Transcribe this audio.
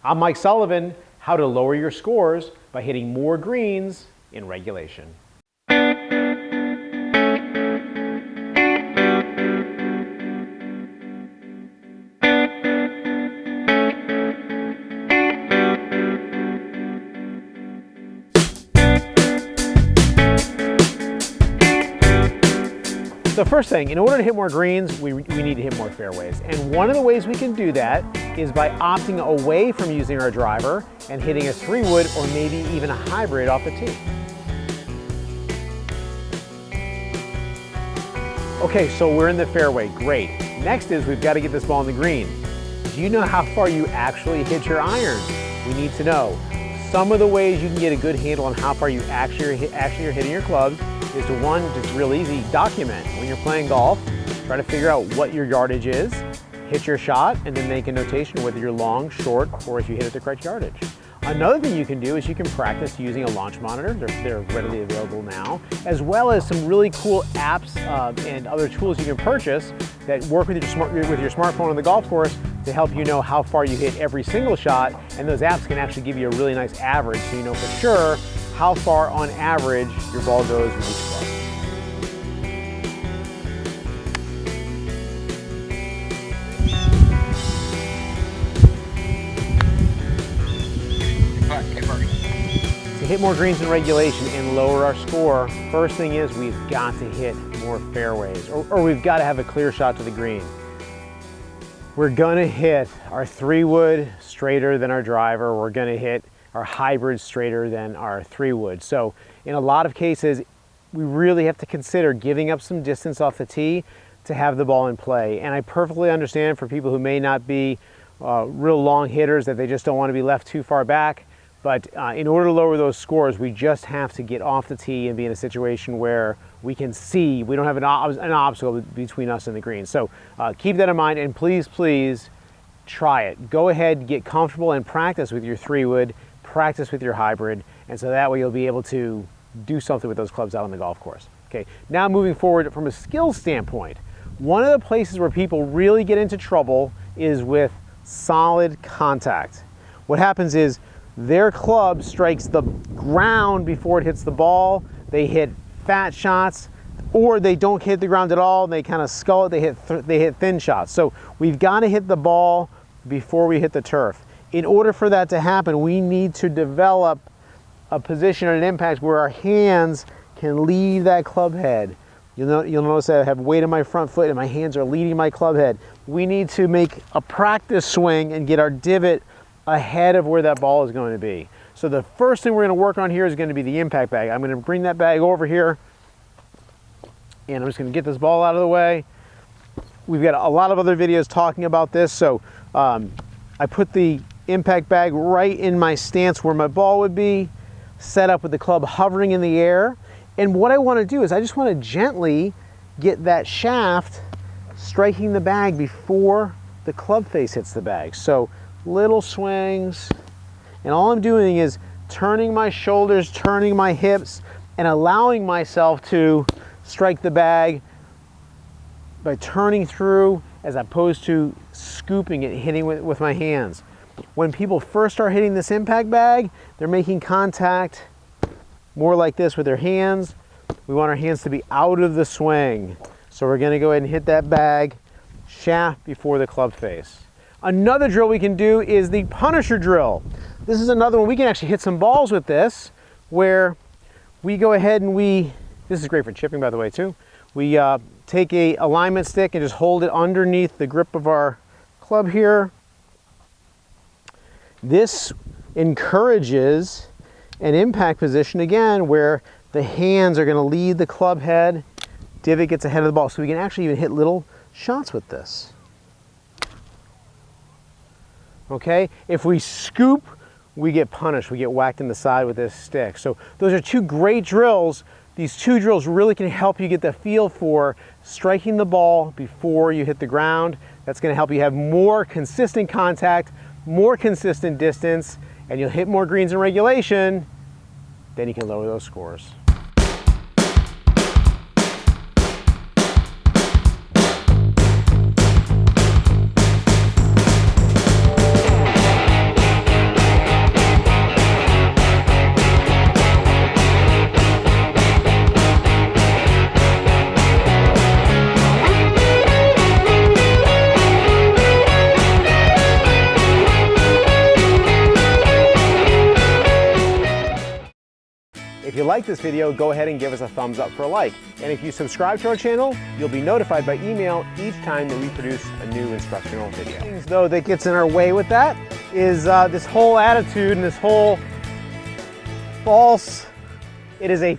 I'm Mike Sullivan, how to lower your scores by hitting more greens in regulation. So first thing, in order to hit more greens, we need to hit more fairways. And one of the ways we can do that is by opting away from using our driver and hitting a 3-wood or maybe even a hybrid off the tee. Okay, so we're in the fairway, great. Next is we've got to get this ball on the green. Do you know how far you actually hit your irons? We need to know. Some of the ways you can get a good handle on how far you actually are hitting your clubs is to, one, just real easy, document. When you're playing golf, try to figure out what your yardage is, hit your shot, and then make a notation whether you're long, short, or if you hit at the correct yardage. Another thing you can do is you can practice using a launch monitor. They're readily available now, as well as some really cool apps and other tools you can purchase that work with your smartphone on the golf course to help you know how far you hit every single shot, and those apps can actually give you a really nice average so you know for sure how far on average your ball goes with each club. To hit more greens in regulation and lower our score, first thing is we've got to hit more fairways, or we've got to have a clear shot to the green. We're gonna hit our 3-wood straighter than our driver. We're gonna hit our hybrid straighter than our 3-wood. So in a lot of cases, we really have to consider giving up some distance off the tee to have the ball in play. And I perfectly understand for people who may not be real long hitters that they just don't want to be left too far back. But in order to lower those scores, we just have to get off the tee and be in a situation where we can see, we don't have an obstacle between us and the green. So keep that in mind, and please, please try it. Go ahead, get comfortable and practice with your 3-wood, practice with your hybrid, and so that way you'll be able to do something with those clubs out on the golf course. Okay, now moving forward from a skills standpoint, one of the places where people really get into trouble is with solid contact. What happens is their club strikes the ground before it hits the ball, they hit fat shots, or they don't hit the ground at all, they kind of scull it, they hit thin shots. So we've got to hit the ball before we hit the turf. In order for that to happen, we need to develop a position and an impact where our hands can lead that club head. You'll notice that I have weight on my front foot and my hands are leading my club head. We need to make a practice swing and get our divot ahead of where that ball is going to be. So the first thing we're going to work on here is going to be the impact bag. I'm going to bring that bag over here, and I'm just going to get this ball out of the way. We've got a lot of other videos talking about this, so I put the impact bag right in my stance where my ball would be, set up with the club hovering in the air. And what I want to do is I just want to gently get that shaft striking the bag before the club face hits the bag. So little swings, and all I'm doing is turning my shoulders, turning my hips, and allowing myself to strike the bag by turning through as opposed to scooping it, hitting with my hands. When people first start hitting this impact bag, they're making contact more like this with their hands. We want our hands to be out of the swing. So we're gonna go ahead and hit that bag shaft before the club face. Another drill we can do is the Punisher drill. This is another one. We can actually hit some balls with this, where we go ahead and this is great for chipping, by the way, too. We take a alignment stick and just hold it underneath the grip of our club here. This encourages an impact position, again, where the hands are going to lead the club head, divot gets ahead of the ball, so we can actually even hit little shots with this. Okay, if we scoop, we get punished, we get whacked in the side with this stick. So those are two great drills. These two drills really can help you get the feel for striking the ball before you hit the ground. That's going to help you have more consistent contact, more consistent distance, and you'll hit more greens in regulation, then you can lower those scores. If you like this video, go ahead and give us a thumbs up for a like. And if you subscribe to our channel, you'll be notified by email each time that we produce a new instructional video. Things though that gets in our way with that is this whole attitude and this whole false, it is a